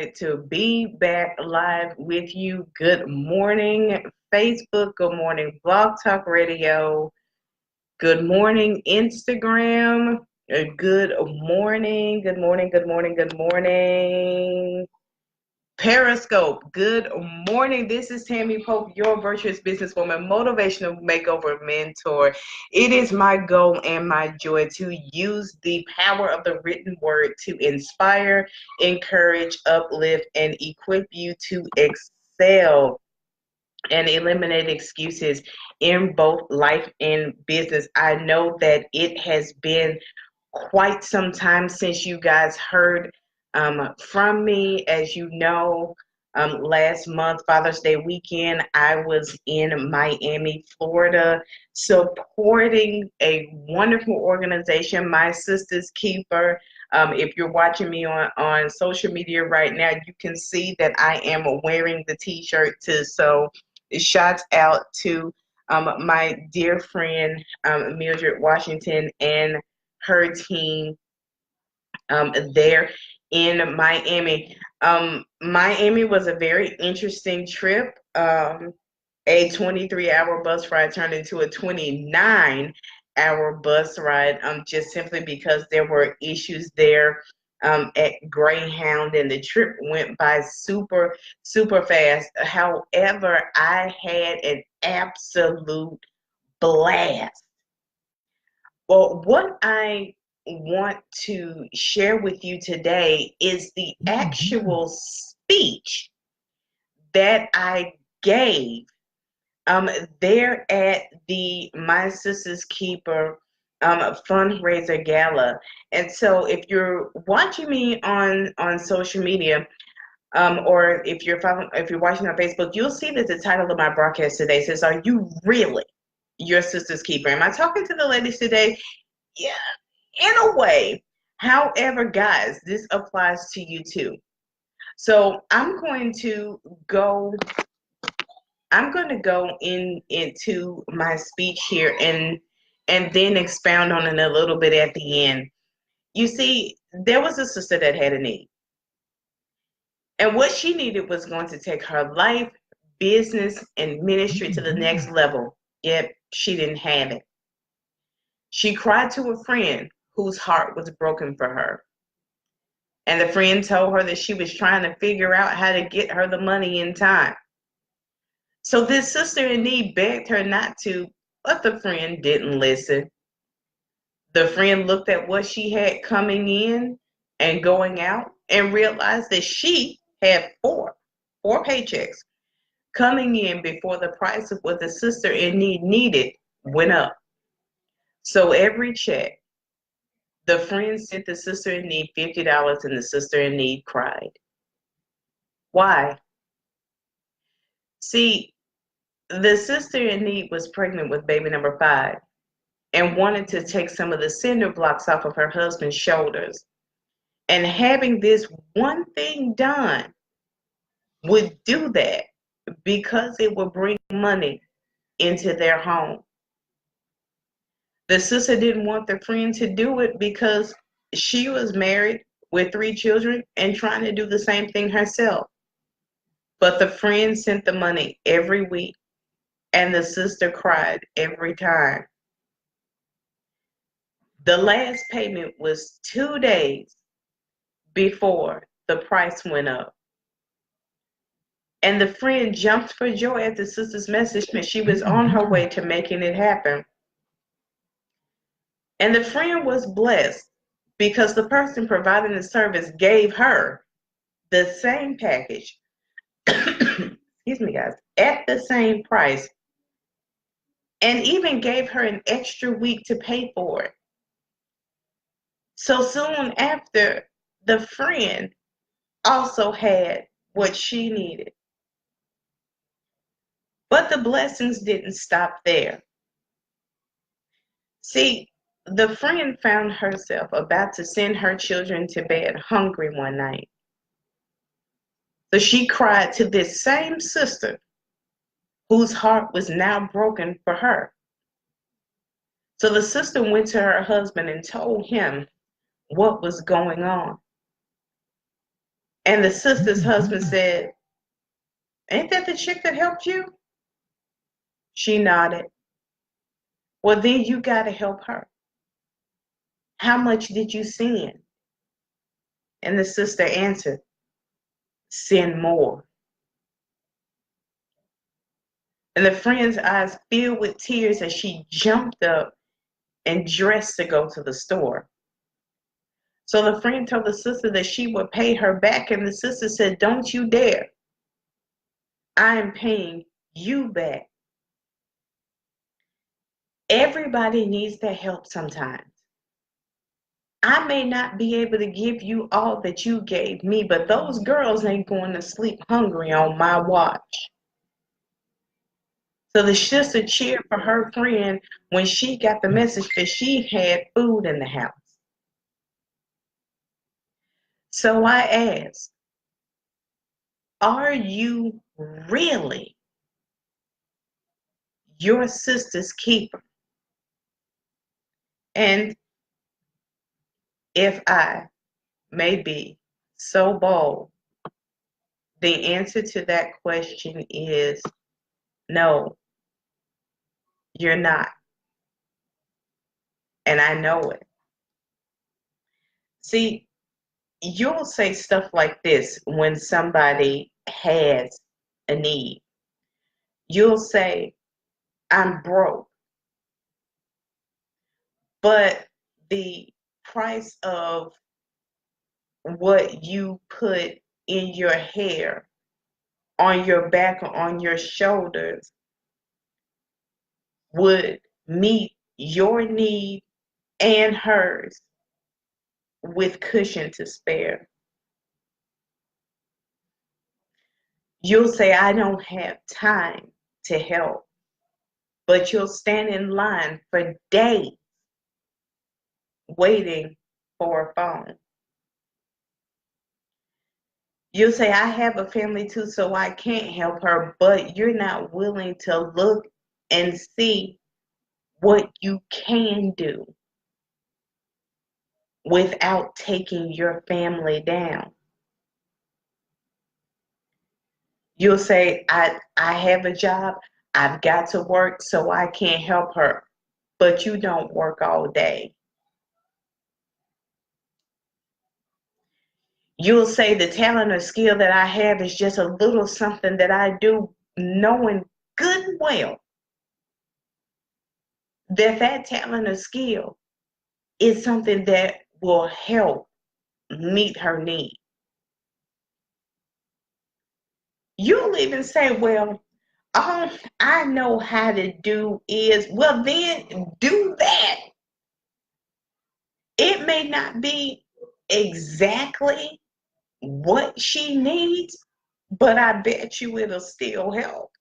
to be back live with you. Good morning, Facebook. Good morning, Blog Talk Radio. Good morning, Instagram. Good morning, good morning, good morning, good morning. Periscope, good morning. This is Tammy Pope, your virtuous businesswoman, motivational makeover mentor. It is my goal and my joy to use the power of the written word to inspire, encourage, uplift, and equip you to excel and eliminate excuses in both life and business. I know that it has been quite some time since you guys heard from me. As you know, last month, Father's Day weekend, I was in Miami, Florida, supporting a wonderful organization, My Sistah's Keeper. If you're watching me on social media right now, you can see that I am wearing the t-shirt too. So shouts out to my dear friend Mildred Washington and her team there in Miami. Miami was a very interesting trip. A 23-hour bus ride turned into a 29-hour bus ride, just simply because there were issues there at Greyhound, and the trip went by super, super fast. However, I had an absolute blast. Well, what I want to share with you today is the actual speech that I gave there at the My Sistah's Keeper fundraiser gala. And so if you're watching me on social media, or if you're watching on Facebook, you'll see that the title of my broadcast today says, "Are you really your sister's keeper?" Am I talking to the ladies today? Yeah, in a way. However, guys, this applies to you too. So go I'm going to go into my speech here and then expound on it a little bit at the end. You see, there was a sister that had a need. And what she needed was going to take her life, business, and ministry to the next level. Yet she didn't have it. She cried to a friend whose heart was broken for her. And the friend told her that she was trying to figure out how to get her the money in time. So this sister in need begged her not to, but the friend didn't listen. The friend looked at what she had coming in and going out and realized that she had four paychecks coming in before the price of what the sister in need needed went up. So every check, the friend sent the sister in need $50, and the sister in need cried. Why? See, the sister in need was pregnant with baby number 5 and wanted to take some of the cinder blocks off of her husband's shoulders. And having this one thing done would do that because it would bring money into their home. The sister didn't want the friend to do it because she was married with 3 children and trying to do the same thing herself. But the friend sent the money every week, and the sister cried every time. The last payment was 2 days before the price went up. And the friend jumped for joy at the sister's message, and she was on her way to making it happen. And the friend was blessed because the person providing the service gave her the same package, excuse me, guys, at the same price, and even gave her an extra week to pay for it. So soon after, the friend also had what she needed. But the blessings didn't stop there. See, the friend found herself about to send her children to bed hungry one night. So she cried to this same sister whose heart was now broken for her. So the sister went to her husband and told him what was going on. And the sister's husband said, "Ain't that the chick that helped you?" She nodded. "Well, then you got to help her. How much did you send?" And the sister answered, "Send more." And the friend's eyes filled with tears as she jumped up and dressed to go to the store. So the friend told the sister that she would pay her back, and the sister said, "Don't you dare. I am paying you back." Everybody needs that help sometimes. I may not be able to give you all that you gave me, but those girls ain't going to sleep hungry on my watch. So the sister cheered for her friend when she got the message that she had food in the house. So I asked, are you really your sister's keeper? And if I may be so bold, the answer to that question is no, you're not. And I know it. See, you'll say stuff like this when somebody has a need. You'll say, "I'm broke, but the price of what you put in your hair, on your back, or on your shoulders would meet your need and hers with cushion to spare." You'll say, "I don't have time to help," but you'll stand in line for days waiting for a phone. You'll say, "I have a family too, so I can't help her," but you're not willing to look and see what you can do without taking your family down. You'll say, I have a job, I've got to work, so I can't help her," but you don't work all day. You'll say, "The talent or skill that I have is just a little something that I do," knowing good and well that that talent or skill is something that will help meet her need. You'll even say, "Well, all I know how to do is," well, then do that. It may not be exactly what she needs, but I bet you it'll still help.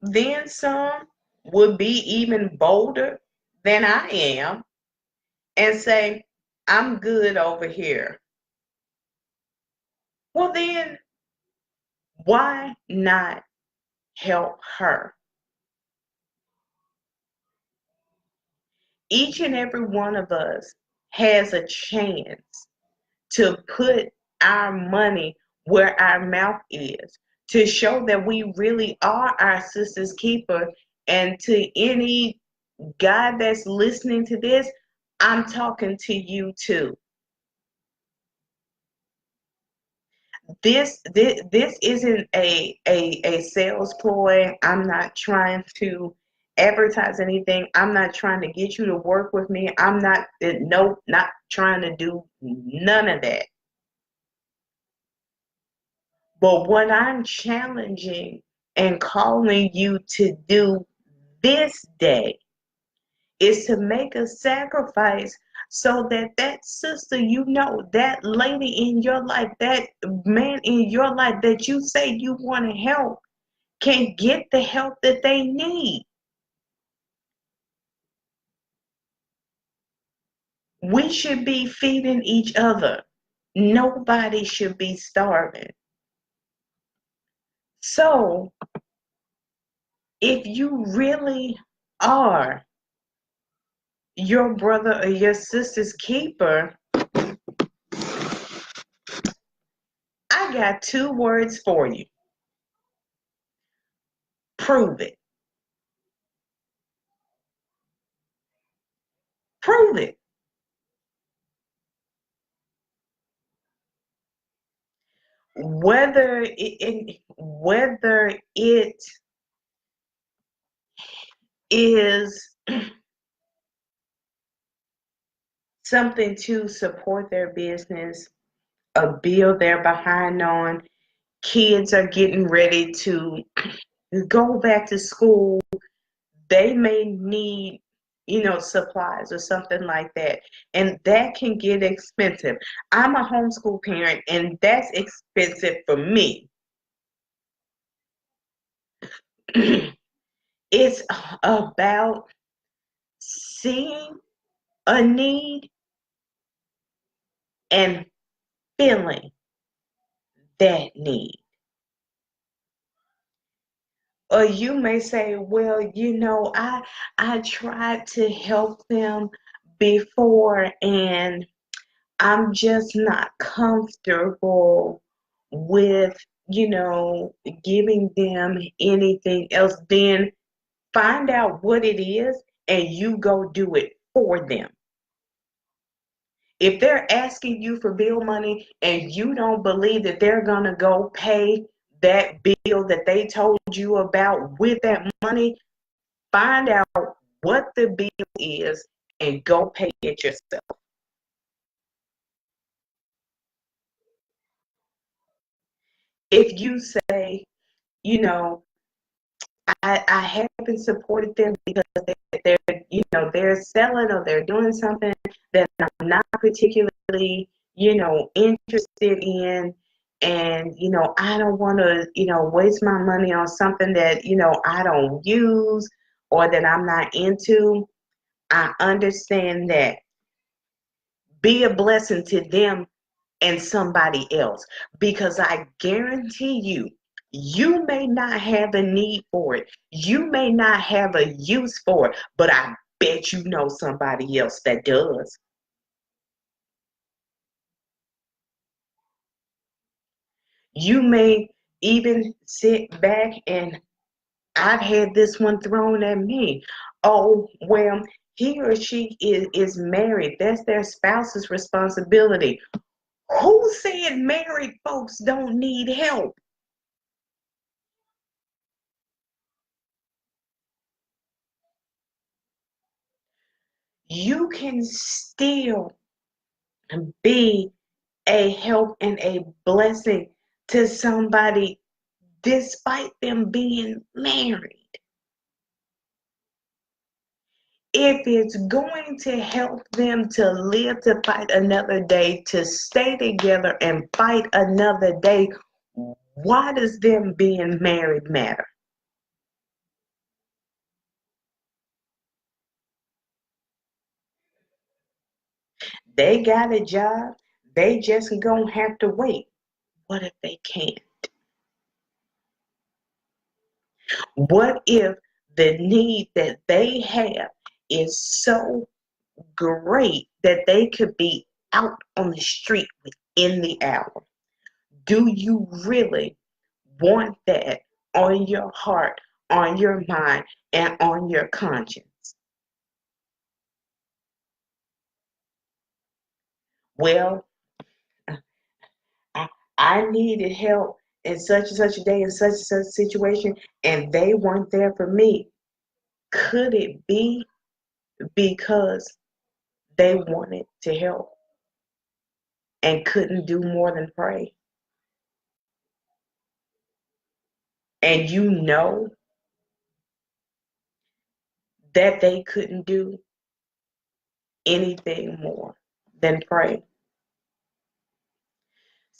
Then some would be even bolder than I am and say, "I'm good over here." Well, then why not help her? Each and every one of us has a chance to put our money where our mouth is, to show that we really are our sister's keeper. And to any guy that's listening to this, I'm talking to you too. This isn't a sales ploy. I'm not trying to advertise anything. I'm not trying to get you to work with me. I'm not no, not trying to do none of that. But what I'm challenging and calling you to do this day is to make a sacrifice so that that sister, you know, that lady in your life, that man in your life that you say you want to help can get the help that they need. We should be feeding each other. Nobody should be starving. So if you really are your brother or your sister's keeper, I got two words for you. Prove it. Prove it. Whether it is something to support their business, a bill they're behind on, kids are getting ready to go back to school, they may need, supplies or something like that. And that can get expensive. I'm a homeschool parent, and that's expensive for me. It's about seeing a need and feeling that need. Or you may say, well, I tried to help them before, and I'm just not comfortable with, giving them anything else. Then find out what it is and you go do it for them. If they're asking you for bill money and you don't believe that they're going to go pay that bill that they told you about with that money, find out what the bill is and go pay it yourself. If you say, you know, I haven't supported them because they're selling or they're doing something that I'm not particularly, interested in. And, I don't want to, waste my money on something that, I don't use or that I'm not into. I understand that. Be a blessing to them and somebody else, because I guarantee you, you may not have a need for it, you may not have a use for it, but I bet you know somebody else that does. You may even sit back, and I've had this one thrown at me. Oh, well, he or she is married, that's their spouse's responsibility. Who said married folks don't need help? You can still be a help and a blessing to somebody despite them being married. If it's going to help them to live to fight another day, to stay together and fight another day, why does them being married matter? They got a job, they just gonna have to wait. What if they can't? What if the need that they have is so great that they could be out on the street within the hour? Do you really want that on your heart, on your mind, and on your conscience? Well, I, I needed help in such and such a day, in such and such a situation, and they weren't there for me. Could it be because they wanted to help and couldn't do more than pray? And you know that they couldn't do anything more than pray.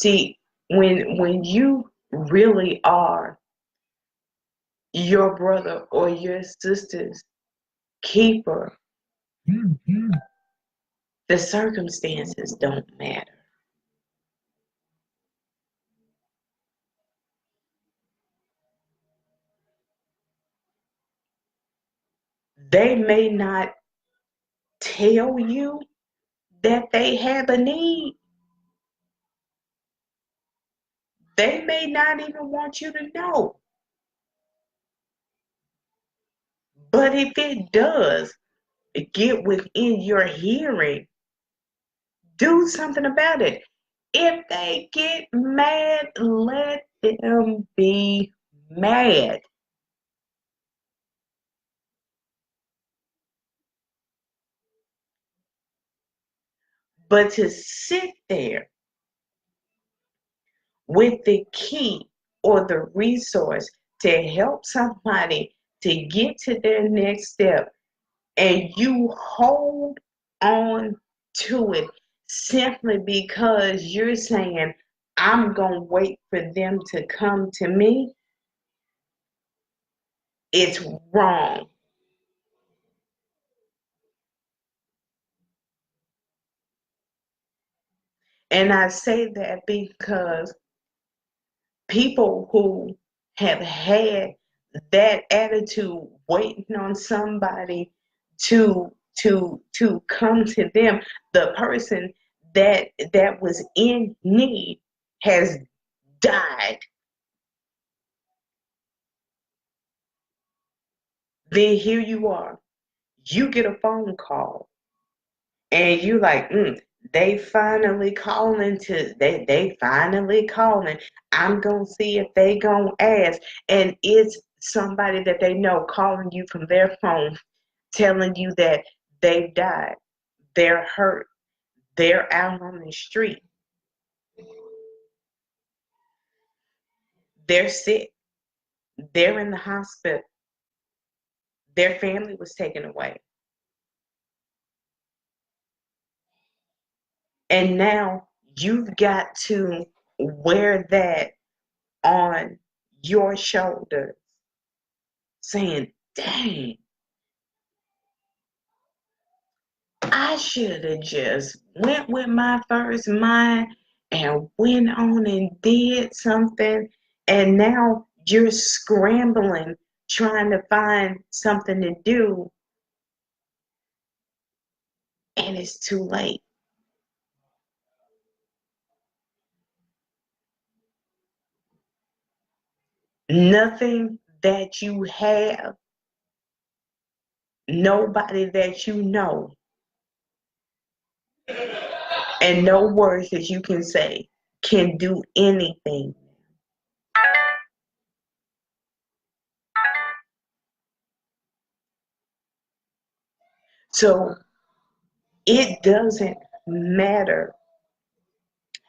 See, when you really are your brother or your sister's keeper, the circumstances don't matter. They may not tell you that they have a need. They may not even want you to know. But if it does get within your hearing, do something about it. If they get mad, let them be mad. But to sit there with the key or the resource to help somebody to get to their next step, and you hold on to it simply because you're saying, I'm going to wait for them to come to me, it's wrong. And I say that because people who have had that attitude, waiting on somebody to come to them, the person that was in need has died. Then here you are, you get a phone call, and you like, they finally calling. I'm gonna see if they gonna ask. And it's somebody that they know calling you from their phone, telling you that they've died, they're hurt, they're out on the street, they're sick, they're in the hospital, their family was taken away. And now you've got to wear that on your shoulders, saying, dang, I should have just went with my first mind and went on and did something. And now you're scrambling, trying to find something to do, and it's too late. Nothing that you have, nobody that you know, and no words that you can say can do anything. So it doesn't matter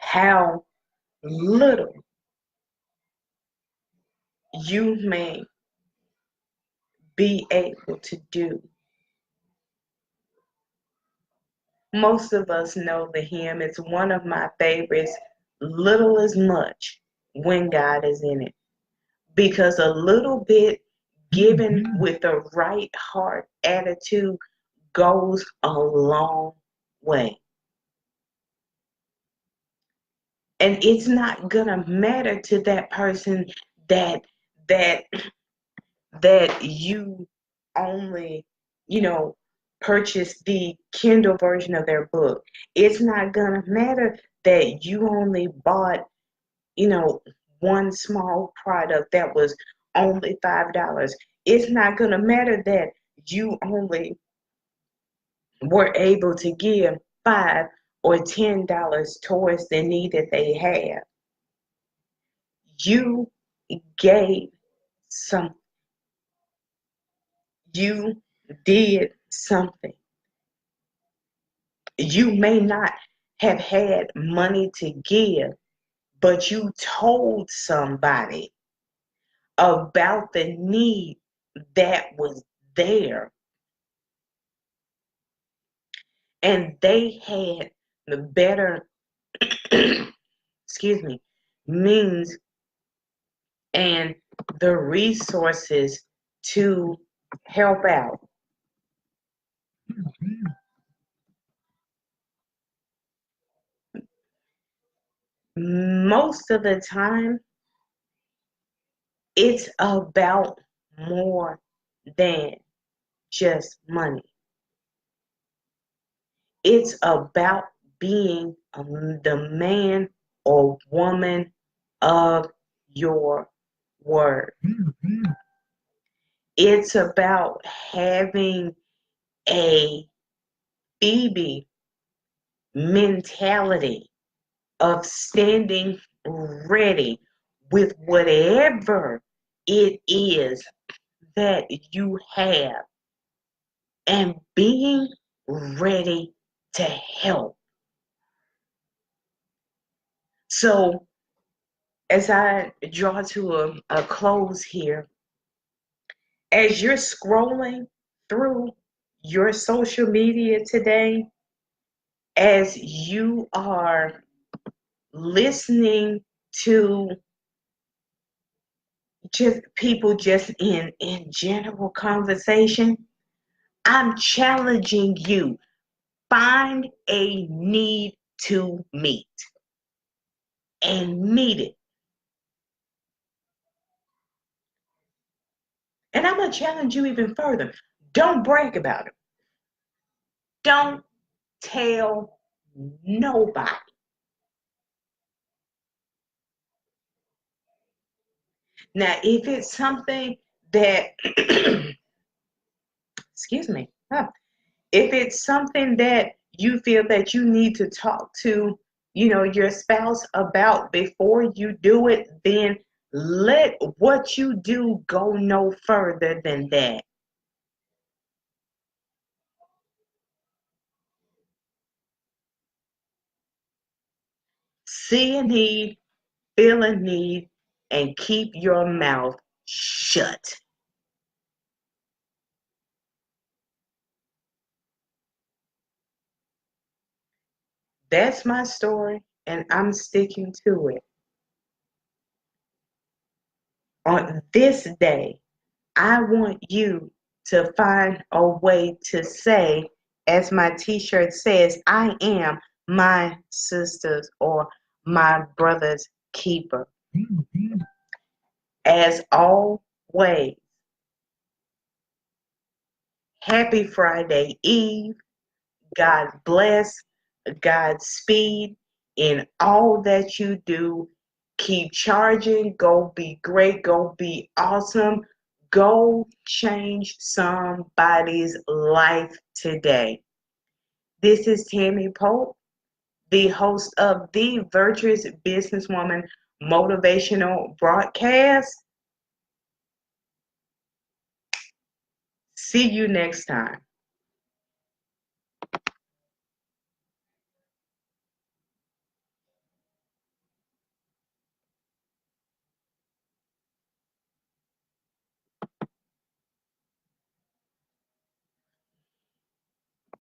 how little you may be able to do. Most of us know the hymn. It's one of my favorites. Little is much when God is in it. Because a little bit given with the right heart attitude goes a long way. And it's not gonna matter to that person that that that you only, you know, purchase the Kindle version of their book. It's not gonna matter that you only bought, you know, one small product that was only $5. It's not gonna matter that you only were able to give $5 or $10 towards the need that they have. You gave some, you did something. You may not have had money to give, but you told somebody about the need that was there, and they had the better excuse me, means and the resources to help out. Most of the time, it's about more than just money. It's about being the man or woman of your word. It's about having a Phoebe mentality of standing ready with whatever it is that you have and being ready to help. So, as I draw to a close here, as you're scrolling through your social media today, as you are listening to just people just in general conversation, I'm challenging you, find a need to meet and meet it. And I'm going to challenge you even further. Don't brag about it. Don't tell nobody. Now, if it's something that, excuse me, if it's something that you feel that you need to talk to, your spouse about before you do it, then let what you do go no further than that. See a need, feel a need, and keep your mouth shut. That's my story, and I'm sticking to it. On this day, I want you to find a way to say, as my t shirt says, I am my sister's or my brother's keeper. As always, happy Friday Eve. God bless, Godspeed in all that you do. Keep charging. Go be great. Go be awesome. Go change somebody's life today. This is Tammy Pope, the host of the Virtuous Businesswoman Motivational Broadcast. See you next time.